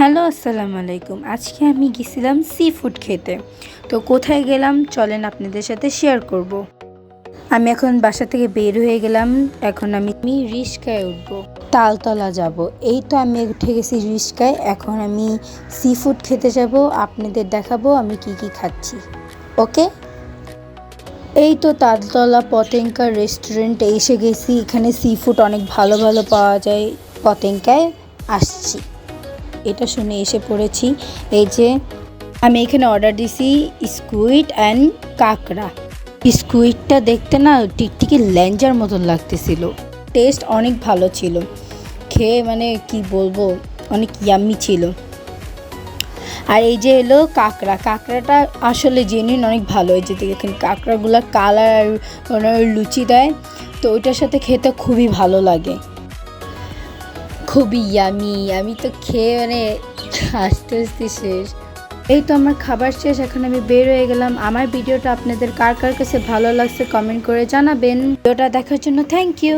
Hello, আসসালামু আলাইকুম। আজকে আমি গেছিলাম সি ফুড খেতে। তো কোথায় গেলাম চলেন আপনাদের সাথে শেয়ার করব। আমি এখন বাসা থেকে বের হয়ে গেলাম। এখন আমি রিস্কায় উঠবো, তালতলা যাব। এই তো আমি উঠে গেছি রিস্কায়। এখন আমি সি ফুড খেতে যাব, আপনাদের দেখাবো আমি কি কি খাচ্ছি। ওকে, এই তো তালতলা পতেঙ্কা রেস্টুরেন্টে এসে গেছি। এখানে সি ফুড অনেক ভালো ভালো পাওয়া যায়। পতেঙ্কায় আসছি, এটা শুনে এসে পড়েছি। এই যে আমি এখানে অর্ডার দিছি স্কুইড অ্যান্ড কাঁকড়া। স্কুইডটা দেখতে না টিকটিকি ল্যাঞ্জার মতন লাগতেছিল। টেস্ট অনেক ভালো ছিল, খেয়ে মানে কি বলবো, অনেক ইয়াম্মি ছিল। আর এই যে এলো কাঁকড়াটা আসলে জেনুইন অনেক ভালো। এই যে দেখেন কাঁকড়াগুলো কালার লুচি দেয়, তো ওইটার সাথে খেতে খুবই ভালো লাগে, খুবই ইয়ামি। আমি তো খেয়ে মানে আস্তে আস্তে শেষ। এই তো আমার খাবার শেষ, এখন আমি বের হয়ে গেলাম। আমার ভিডিওটা আপনাদের কার কার কাছে ভালো লাগছে কমেন্ট করে জানাবেন। ভিডিওটা দেখার জন্য থ্যাংক ইউ।